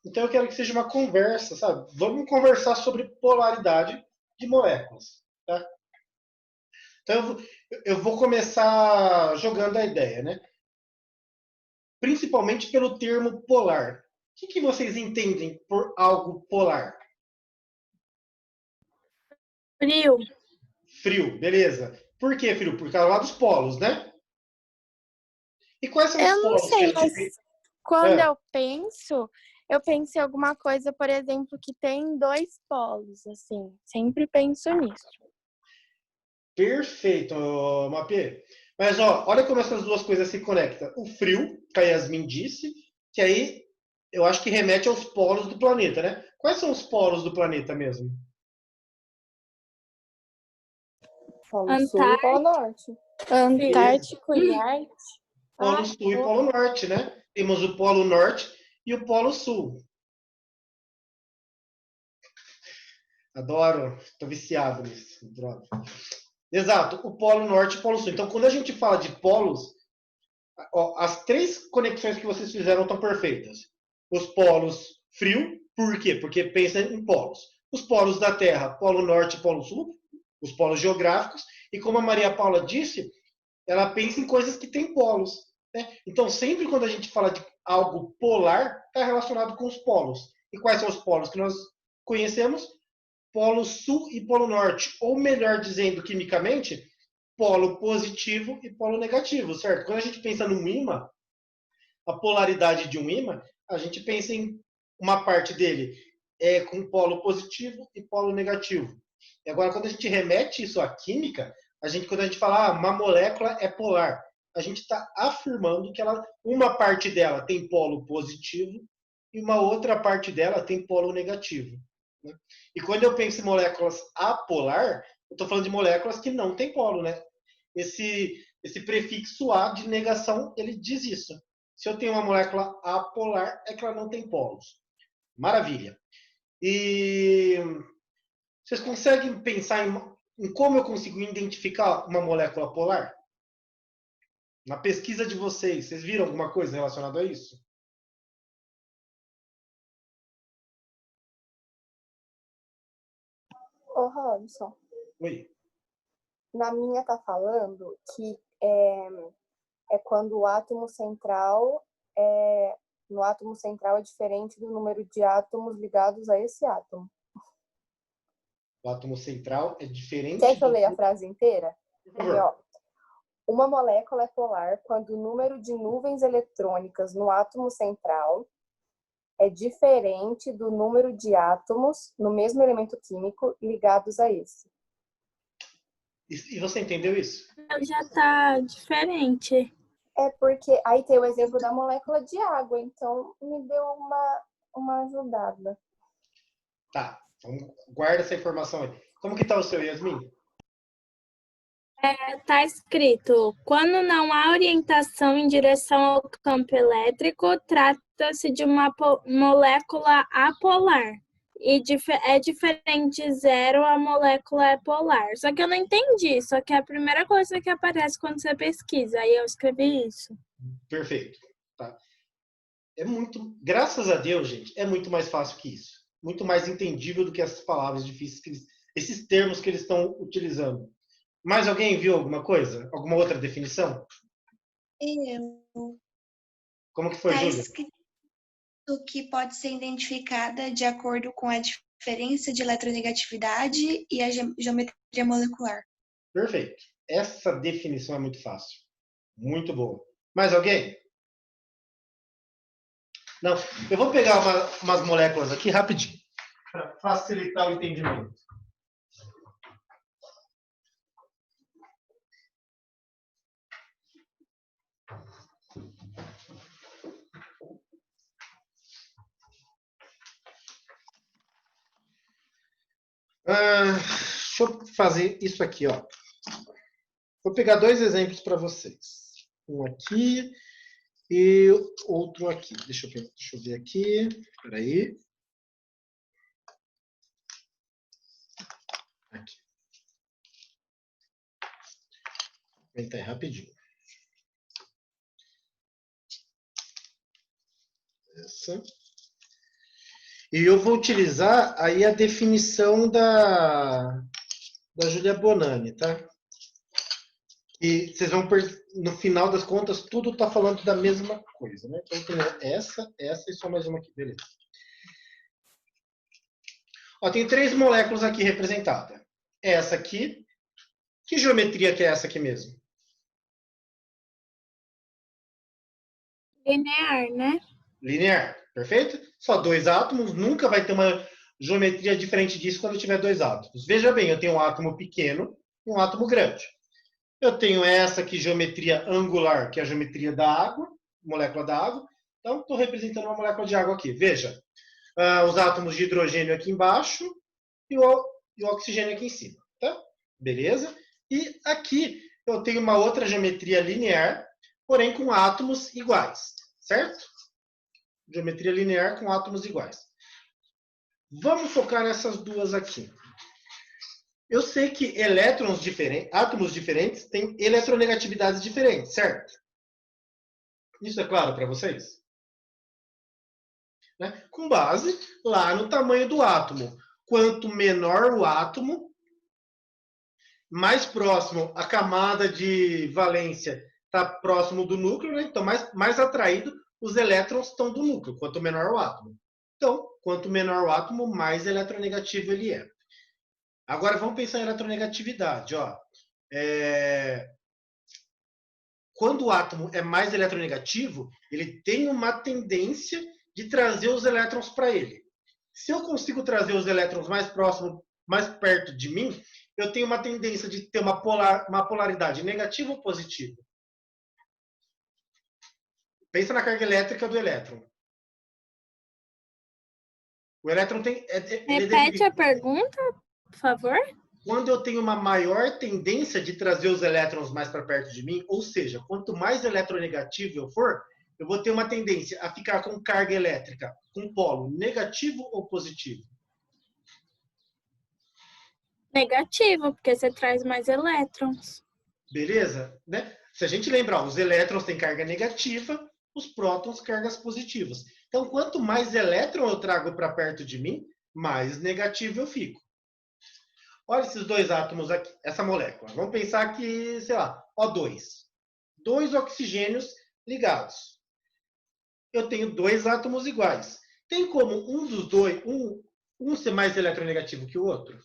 Então eu quero que seja uma conversa, sabe? Vamos conversar sobre polaridade de moléculas, tá? Então eu vou começar jogando a ideia, né? Principalmente pelo termo polar. O que vocês entendem por algo polar? Frio. Frio, beleza. Por que frio? Por causa lá dos polos, né? E quais são os Eu não polos que a sei, gente mas tem? quando eu penso em alguma coisa, por exemplo, que tem dois polos, assim. Sempre penso nisso. Perfeito, Mapê. Mas ó, olha como essas duas coisas se conectam. O frio, que a Yasmin disse, que aí eu acho que remete aos polos do planeta, né? Quais são os polos do planeta mesmo? Polo Sul e Polo Norte. Antártico e Ártico. Polo Sul e Polo Norte, né? Temos o Polo Norte e o Polo Sul. Adoro, tô viciado nisso. Droga. Exato, o Polo Norte e o Polo Sul. Então, quando a gente fala de polos, ó, as três conexões que vocês fizeram estão perfeitas. Os polos frio, por quê? Porque pensa em polos. Os polos da Terra, Polo Norte e Polo Sul, os polos geográficos. E como a Maria Paula disse, ela pensa em coisas que têm polos. Né? Então, sempre quando a gente fala de algo polar, está relacionado com os polos. E quais são os polos que nós conhecemos? Polo Sul e Polo Norte. Ou melhor dizendo, quimicamente, polo positivo e polo negativo, certo? Quando a gente pensa num ímã, a polaridade de um ímã, a gente pensa em uma parte dele com polo positivo e polo negativo. E agora, quando a gente remete isso à química, quando a gente fala uma molécula é polar, a gente está afirmando que uma parte dela tem polo positivo e uma outra parte dela tem polo negativo. Né? E quando eu penso em moléculas apolar, eu estou falando de moléculas que não têm polo, né? Esse prefixo A de negação, ele diz isso. Se eu tenho uma molécula apolar, é que ela não tem polos. Maravilha. E vocês conseguem pensar em como eu consigo identificar uma molécula polar? Na pesquisa de vocês viram alguma coisa relacionada a isso? Ô, Robson, Oi. na minha tá falando que é quando o átomo central no átomo central é diferente do número de átomos ligados a esse átomo. O átomo central é diferente. Quer que eu leia a frase inteira? Por favor. Ó, uma molécula é polar quando o número de nuvens eletrônicas no átomo central é diferente do número de átomos no mesmo elemento químico ligados a esse. E você entendeu isso? Já tá diferente. É porque aí tem o exemplo da molécula de água, então me deu uma ajudada. Tá, então guarda essa informação aí. Como que tá o seu, Yasmin? Tá escrito: quando não há orientação em direção ao campo elétrico, trata-se de uma molécula apolar. E é diferente de zero, a molécula é polar. Só que eu não entendi, só que é a primeira coisa que aparece quando você pesquisa. Aí eu escrevi isso. Perfeito. Tá. Graças a Deus, gente, é muito mais fácil que isso. Muito mais entendível do que essas palavras difíceis, esses termos que eles estão utilizando. Mais alguém viu alguma coisa? Alguma outra definição? Eu. Como que foi, Tá Júlia? escrito que pode ser identificada de acordo com a diferença de eletronegatividade e a geometria molecular. Perfeito. Essa definição é muito fácil. Muito boa. Mais alguém? Não. Eu vou pegar umas moléculas aqui rapidinho, para facilitar o entendimento. Deixa eu fazer isso aqui, ó. Vou pegar dois exemplos para vocês. Um aqui e outro aqui. Deixa eu ver aqui. Espera aí. Aqui. Vou tentar rapidinho. Essa. E eu vou utilizar aí a definição da Júlia Bonani, tá? E vocês vão, no final das contas, tudo está falando da mesma coisa, né? Então, tem essa e só mais uma aqui, beleza. Ó, tem 3 moléculas aqui representadas. Essa aqui, que geometria que é essa aqui mesmo? Linear, né? Linear, perfeito? Só 2 átomos, nunca vai ter uma geometria diferente disso quando tiver 2 átomos. Veja bem, eu tenho um átomo pequeno e um átomo grande. Eu tenho essa aqui, geometria angular, que é a geometria da água, molécula da água. Então, estou representando uma molécula de água aqui. Veja, os átomos de hidrogênio aqui embaixo e o oxigênio aqui em cima. Tá? Beleza? E aqui eu tenho uma outra geometria linear, porém com átomos iguais. Certo? Geometria linear com átomos iguais. Vamos focar nessas duas aqui. Eu sei que átomos diferentes têm eletronegatividades diferentes, certo? Isso é claro para vocês? Né? Com base lá no tamanho do átomo. Quanto menor o átomo, mais próximo a camada de valência está próximo do núcleo, né? Então mais atraído os elétrons estão do núcleo, quanto menor o átomo. Então, quanto menor o átomo, mais eletronegativo ele é. Agora vamos pensar em eletronegatividade. Ó. Quando o átomo é mais eletronegativo, ele tem uma tendência de trazer os elétrons para ele. Se eu consigo trazer os elétrons mais próximos, mais perto de mim, eu tenho uma tendência de ter uma polaridade negativa ou positiva. Pensa na carga elétrica do elétron. O elétron tem... Repete a pergunta, por favor. Quando eu tenho uma maior tendência de trazer os elétrons mais para perto de mim, ou seja, quanto mais eletronegativo eu for, eu vou ter uma tendência a ficar com carga elétrica com polo negativo ou positivo? Negativo, porque você traz mais elétrons. Beleza? Né? Se a gente lembrar, os elétrons têm carga negativa, os prótons cargas positivas. Então, quanto mais elétron eu trago para perto de mim, mais negativo eu fico. Olha esses 2 átomos aqui, essa molécula. Vamos pensar que, sei lá, O2. 2 oxigênios ligados. Eu tenho 2 átomos iguais. Tem como um dos dois, um ser mais eletronegativo que o outro?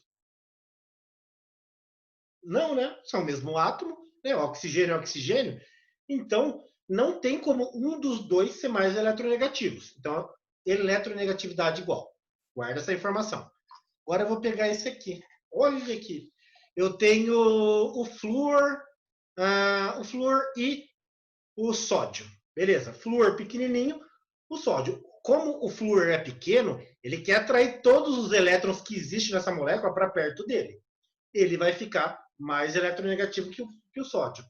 Não, né? São o mesmo átomo, né? Oxigênio é oxigênio. Então, não tem como um dos dois ser mais eletronegativos. Então, eletronegatividade igual. Guarda essa informação. Agora eu vou pegar esse aqui. Olha aqui. Eu tenho o flúor e o sódio. Beleza. Flúor pequenininho, o sódio. Como o flúor é pequeno, ele quer atrair todos os elétrons que existem nessa molécula para perto dele. Ele vai ficar mais eletronegativo que o sódio. O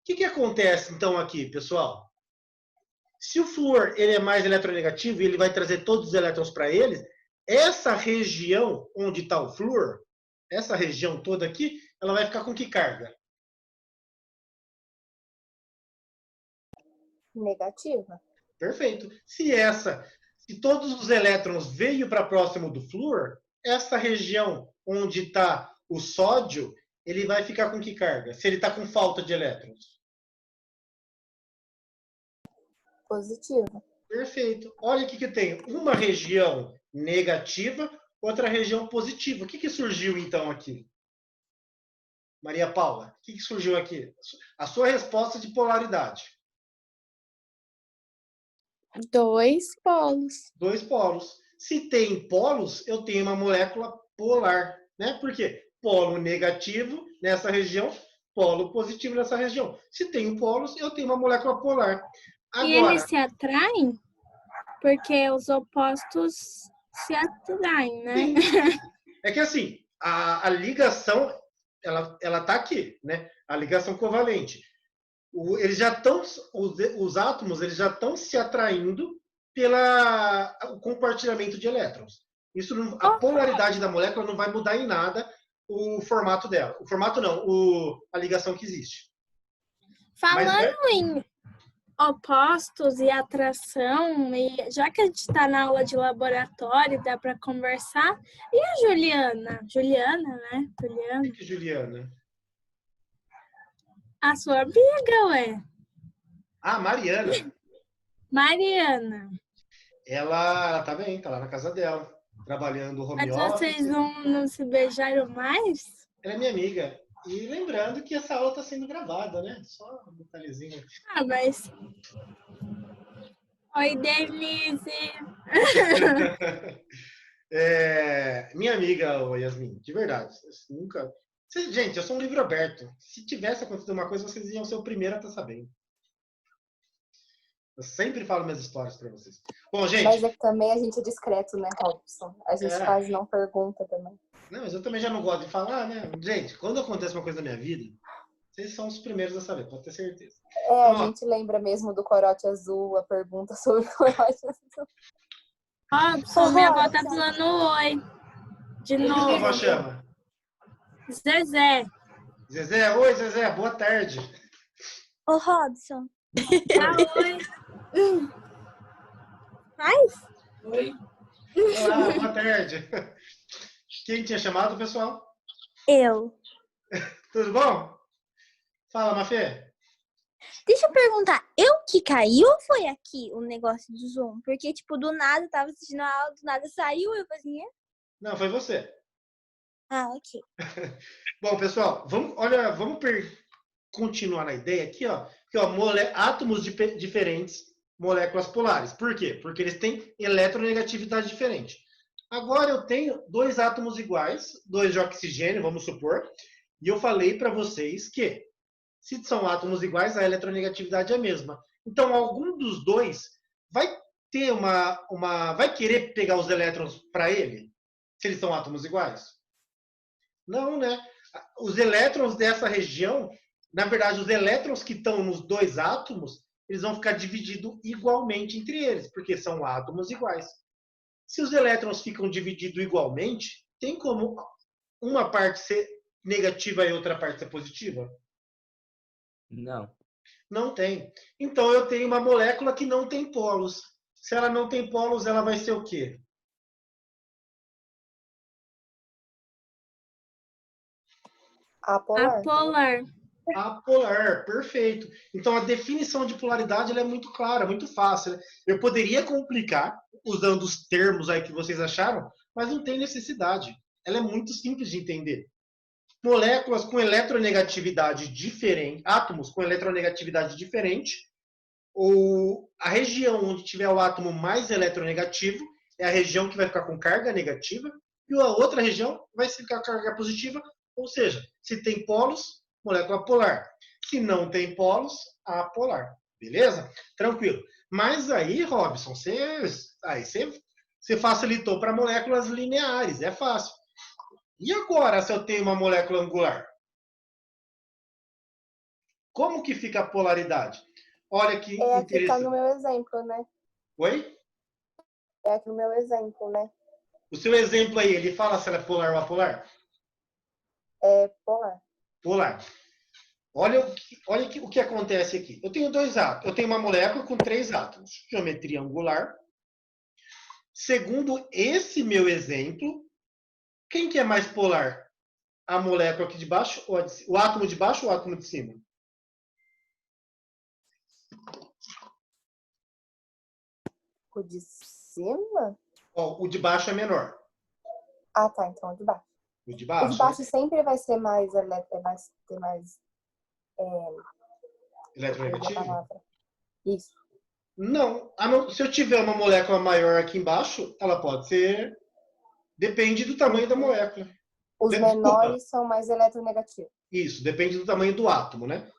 que acontece, então, aqui, pessoal? Se o flúor ele é mais eletronegativo e ele vai trazer todos os elétrons para ele, essa região onde está o flúor, essa região toda aqui, ela vai ficar com que carga? Negativa. Perfeito. Se todos os elétrons veio para próximo do flúor, essa região onde está o sódio, ele vai ficar com que carga? Se ele está com falta de elétrons? Positiva. Perfeito. Olha o que tem. Uma região negativa, outra região positiva. O que surgiu, então, aqui? Maria Paula, o que surgiu aqui? A sua resposta de polaridade. 2 polos. 2 polos. Se tem polos, eu tenho uma molécula polar. Né? Por quê? Polo negativo nessa região, polo positivo nessa região. Se tenho polos, eu tenho uma molécula polar. Agora, e eles se atraem? Porque os opostos se atraem, né? Sim. É que assim, a ligação, ela tá aqui, né? A ligação covalente. Eles já estão, os átomos, eles já estão se atraindo pelo compartilhamento de elétrons. Isso não, a polaridade da molécula não vai mudar em nada o formato dela. O formato não, a ligação que existe. Falando em opostos e atração, e já que a gente está na aula de laboratório, dá para conversar. E a Juliana? Juliana, né? Juliana. Que Juliana? A sua amiga, ué. Ah, Mariana. Mariana. Ela tá bem, tá lá na casa dela, trabalhando home Mas office. vocês não se beijaram mais? Ela é minha amiga. E lembrando que essa aula está sendo gravada, né? Só um detalhezinho. Ah, mas... Oi, Denise. Minha amiga, ô Yasmin, de verdade. Nunca. Gente, eu sou um livro aberto. Se tivesse acontecido uma coisa, vocês iam ser o primeiro a estar sabendo. Eu sempre falo minhas histórias para vocês. Bom, gente. Mas é que também a gente é discreto, né, Robson? A gente É. quase não pergunta também. Não, mas eu também já não gosto de falar, né? Gente, quando acontece uma coisa na minha vida, vocês são os primeiros a saber, pode ter certeza. É, a gente lembra mesmo do corote azul, a pergunta sobre o corote azul. Robson, minha avó tá falando oi. De Como que sua avó novo. chama? Zezé. Zezé, oi Zezé, boa tarde. Ô, Robson. Ah, oi. Faz? Oi. Olá, boa tarde. Quem tinha chamado, pessoal? Eu. Tudo bom? Fala, Mafê. Deixa eu perguntar, eu que caí ou foi aqui o negócio do Zoom? Porque, tipo, do nada eu tava assistindo a aula, do nada saiu, eu falei assim, "É?" Não, foi você. Ah, ok. Bom, pessoal, vamos continuar na ideia aqui, ó. Que, ó, átomos diferentes, moléculas polares. Por quê? Porque eles têm eletronegatividade diferente. Agora eu tenho dois átomos iguais, dois de oxigênio, vamos supor, e eu falei para vocês que, se são átomos iguais, a eletronegatividade é a mesma. Então, algum dos dois vai ter vai querer pegar os elétrons para ele, se eles são átomos iguais? Não, né? Os elétrons dessa região, na verdade, os elétrons que estão nos dois átomos, eles vão ficar divididos igualmente entre eles, porque são átomos iguais. Se os elétrons ficam divididos igualmente, tem como uma parte ser negativa e outra parte ser positiva? Não. Não tem. Então eu tenho uma molécula que não tem polos. Se ela não tem polos, ela vai ser o quê? Apolar. Apolar. Apolar, perfeito. Então a definição de polaridade ela é muito clara, muito fácil. Eu poderia complicar usando os termos aí que vocês acharam, mas não tem necessidade. Ela é muito simples de entender. Moléculas com eletronegatividade diferente, átomos com eletronegatividade diferente, ou a região onde tiver o átomo mais eletronegativo é a região que vai ficar com carga negativa, e a outra região vai ficar com carga positiva, ou seja, se tem polos, molécula polar. Se não tem polos, apolar. Beleza? Tranquilo. Mas aí, Robson, você facilitou para moléculas lineares, é fácil. E agora, se eu tenho uma molécula angular? Como que fica a polaridade? Olha que É aqui tá interessante. no meu exemplo, né? Oi? É aqui no meu exemplo, né? O seu exemplo aí, ele fala se ela é polar ou apolar? É polar. Polar. Olha o que acontece aqui. Eu tenho dois átomos. Eu tenho uma molécula com 3 átomos. Geometria angular. Segundo esse meu exemplo, quem que é mais polar? A molécula aqui de baixo, ou o átomo de baixo ou o átomo de cima? O de cima? Ó, o de baixo é menor. Ah, tá. Então o de baixo. O de O baixo, de baixo sempre vai ser mais ter mais eletronegativo? palavra. Isso. Não. Se eu tiver uma molécula maior aqui embaixo, ela pode ser... Depende do tamanho da molécula. Os Desculpa. menores são mais eletronegativos. Isso, depende do tamanho do átomo, né?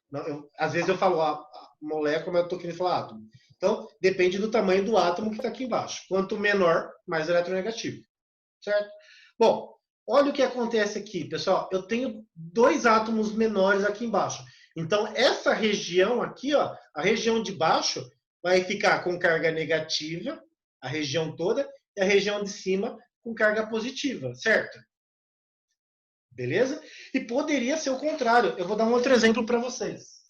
Às vezes eu falo a molécula, mas eu estou querendo falar átomo. Então, depende do tamanho do átomo que está aqui embaixo. Quanto menor, mais eletronegativo. Certo? Bom, olha o que acontece aqui, pessoal. Eu tenho 2 átomos menores aqui embaixo. Então, essa região aqui, ó, a região de baixo, vai ficar com carga negativa, a região toda, e a região de cima com carga positiva, certo? Beleza? E poderia ser o contrário. Eu vou dar um outro exemplo para vocês.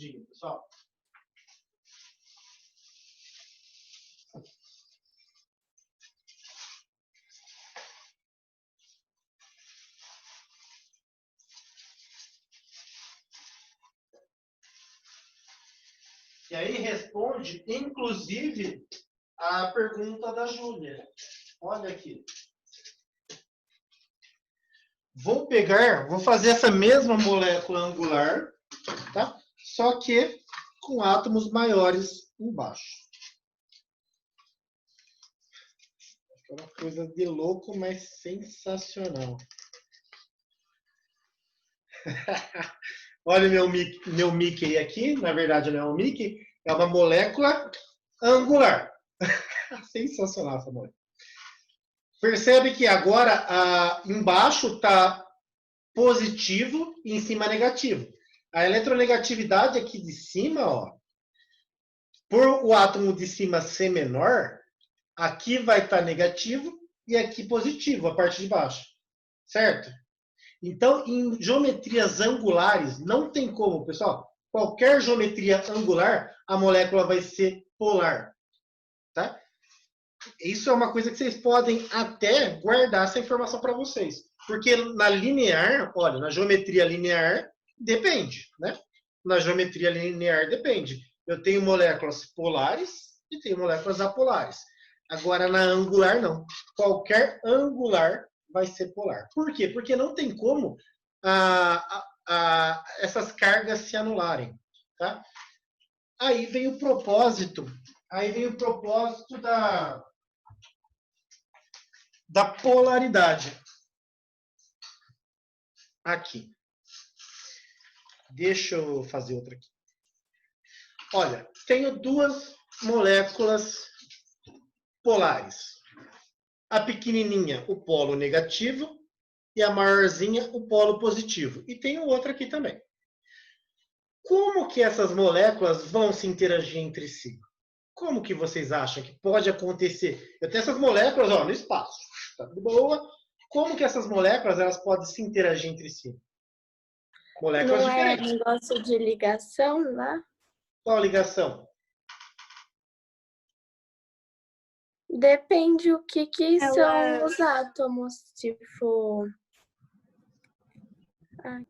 rapidinho, pessoal. E aí responde, inclusive, a pergunta da Júlia. Olha aqui. Vou fazer essa mesma molécula angular, tá? Só que com átomos maiores embaixo. É uma coisa de louco, mas sensacional. Olha o meu Mickey aqui. Na verdade, não é um Mickey. É uma molécula angular. Sensacional essa molécula. Percebe que agora embaixo está positivo e em cima negativo. A eletronegatividade aqui de cima, ó, por o átomo de cima ser menor, aqui vai estar negativo e aqui positivo, a parte de baixo. Certo? Então, em geometrias angulares, não tem como, pessoal. Qualquer geometria angular, a molécula vai ser polar. Tá? Isso é uma coisa que vocês podem até guardar essa informação para vocês. Porque na linear, olha, na geometria linear, depende, né? Na geometria linear depende. Eu tenho moléculas polares e tenho moléculas apolares. Agora, na angular, não. Qualquer angular vai ser polar. Por quê? Porque não tem como essas cargas se anularem. Tá? Aí vem o propósito da polaridade. Aqui. Deixa eu fazer outra aqui. Olha, tenho duas moléculas polares. A pequenininha, o polo negativo, e a maiorzinha, o polo positivo. E tenho outra aqui também. Como que essas moléculas vão se interagir entre si? Como que vocês acham que pode acontecer? Eu tenho essas moléculas, ó, no espaço. Tá de boa. Como que essas moléculas elas podem se interagir entre si? Moléculas Não é diferentes. negócio de ligação, né? Qual ligação? Depende o que são Elas- os átomos, tipo... Na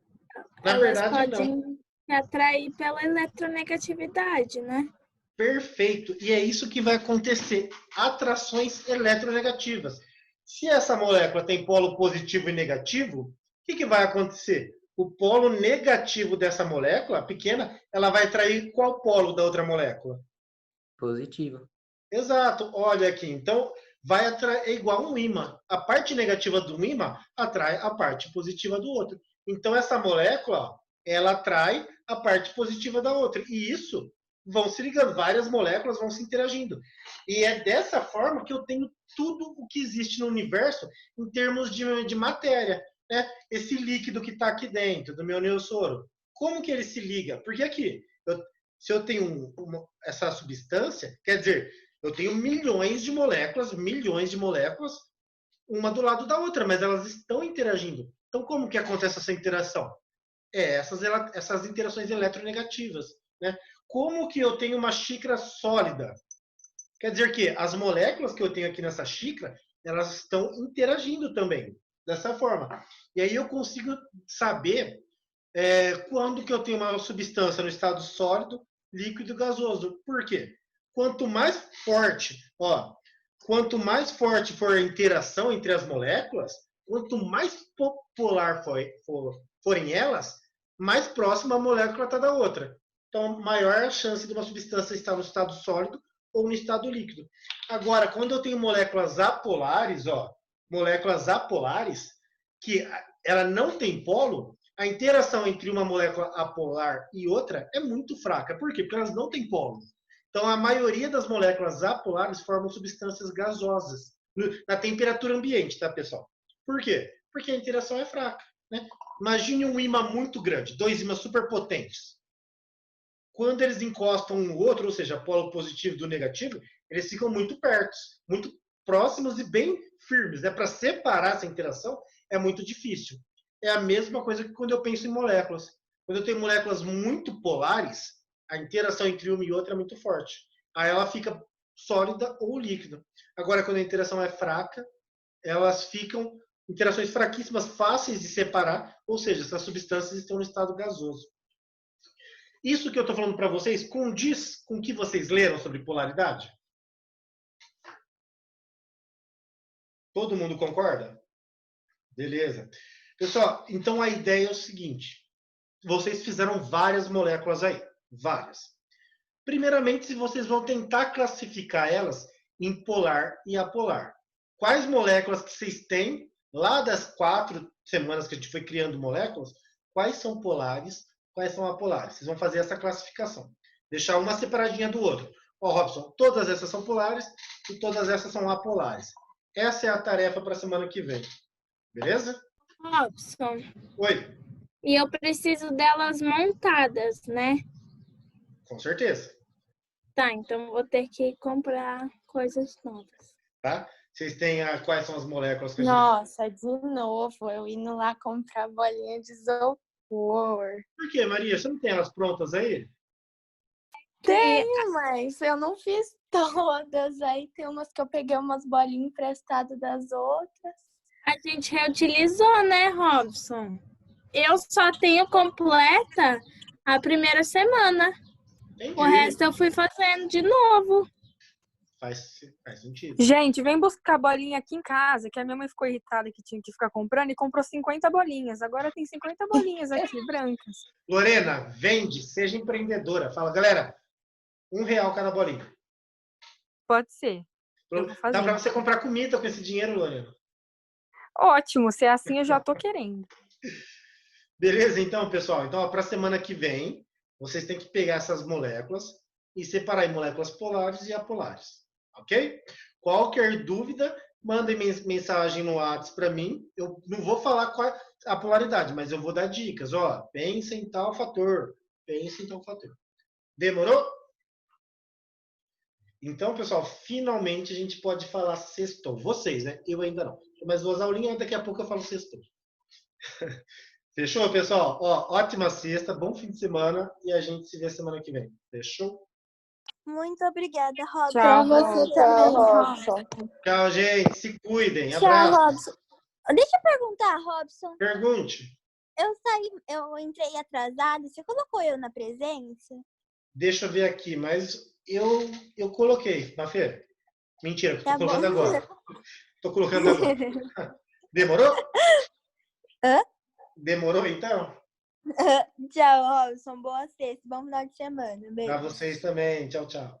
Elas verdade, não. podem se atrair pela eletronegatividade, né? Perfeito. E é isso que vai acontecer. Atrações eletronegativas. Se essa molécula tem polo positivo e negativo, o que vai acontecer? O polo negativo dessa molécula, pequena, ela vai atrair qual polo da outra molécula? Positivo. Exato. Olha aqui. Então, vai atrair, é igual um ímã. A parte negativa do ímã atrai a parte positiva do outro. Então, essa molécula, ó, ela atrai a parte positiva da outra. E isso vão se ligando, várias moléculas vão se interagindo. E é dessa forma que eu tenho tudo o que existe no universo em termos de matéria. Né? Esse líquido que está aqui dentro do meu neossoro. Como que ele se liga? Porque aqui, se eu tenho essa substância, quer dizer, eu tenho milhões de moléculas, uma do lado da outra, mas elas estão interagindo. Então, como que acontece essa interação? Essas interações eletronegativas. Né? Como que eu tenho uma xícara sólida? Quer dizer que as moléculas que eu tenho aqui nessa xícara, elas estão interagindo também, dessa forma. E aí eu consigo saber quando que eu tenho uma substância no estado sólido, líquido e gasoso. Por quê? Quanto mais forte for a interação entre as moléculas, quanto mais polar forem elas, mais próxima a molécula está da outra. Então, maior a chance de uma substância estar no estado sólido ou no estado líquido. Agora, quando eu tenho moléculas apolares, que ela não tem polo, a interação entre uma molécula apolar e outra é muito fraca. Por quê? Porque elas não têm polo. Então, a maioria das moléculas apolares formam substâncias gasosas na temperatura ambiente, tá, pessoal? Por quê? Porque a interação é fraca. Né? Imagine um ímã muito grande, dois ímãs superpotentes. Quando eles encostam um no outro, ou seja, polo positivo do negativo, eles ficam muito perto, muito próximos e bem firmes. Para separar essa interação é muito difícil. É a mesma coisa que quando eu penso em moléculas. Quando eu tenho moléculas muito polares, A interação entre uma e outra é muito forte. Aí ela fica sólida ou líquida. Agora, quando a interação é fraca, elas ficam interações fraquíssimas, fáceis de separar, ou seja, essas substâncias estão no estado gasoso. Isso que eu estou falando para vocês condiz com o que vocês leram sobre polaridade? Todo mundo concorda? Beleza. Pessoal, então a ideia é o seguinte. Vocês fizeram várias moléculas aí. Várias. Primeiramente, vocês vão tentar classificar elas em polar e apolar. Quais moléculas que vocês têm, lá das 4 semanas que a gente foi criando moléculas, quais são polares, quais são apolares? Vocês vão fazer essa classificação. Deixar uma separadinha do outro. Ó, Robson, todas essas são polares e todas essas são apolares. Essa é a tarefa para a semana que vem. Beleza? Robson, Oi. e eu preciso delas montadas, né? Com certeza. Tá, então vou ter que comprar coisas novas. Tá? Vocês têm quais são as moléculas que a gente... Nossa, de novo, eu indo lá comprar bolinha de isopor. Por quê, Maria? Você não tem elas prontas aí? Tenho, mas eu não fiz todas. Aí tem umas que eu peguei umas bolinhas emprestadas das outras. A gente reutilizou, né, Robson? Eu só tenho completa a primeira semana. Entendi. O resto eu fui fazendo de novo. Faz sentido. Gente, vem buscar bolinha aqui em casa, que a minha mãe ficou irritada que tinha que ficar comprando e comprou 50 bolinhas. Agora tem 50 bolinhas aqui, brancas. Lorena, vende, seja empreendedora. Fala, galera, R$1 cada bolinha. Pode ser. Eu vou fazer. Dá pra você comprar comida com esse dinheiro, Lorena. Ótimo, se é assim eu já tô querendo. Beleza, então, pessoal? Então, para a semana que vem, vocês têm que pegar essas moléculas e separar em moléculas polares e apolares. Ok? Qualquer dúvida, mandem mensagem no WhatsApp para mim. Eu não vou falar qual é a polaridade, mas eu vou dar dicas. Ó, pensa em tal fator. Pensa em tal fator. Demorou? Então, pessoal, finalmente a gente pode falar sextou. Vocês, né? Eu ainda não. Mas vou usar aulinha, daqui a pouco eu falo sextou. Fechou, pessoal? Ó, ótima sexta, bom fim de semana e a gente se vê semana que vem. Fechou? Muito obrigada, Robson. Tchau, Pra você também, Robson. Tchau, gente. Se cuidem. Tchau, Abraço. Robson. Deixa eu perguntar, Robson. Pergunte. Eu entrei atrasada. Você colocou eu na presença? Deixa eu ver aqui, mas eu coloquei, Mafê. Mentira, Tá tô colocando bom. agora. Tô colocando agora. Demorou? Hã? Demorou, então? Tchau, Robson. Boa sexta. Bom final de semana. Beijo. Pra vocês também. Tchau, tchau.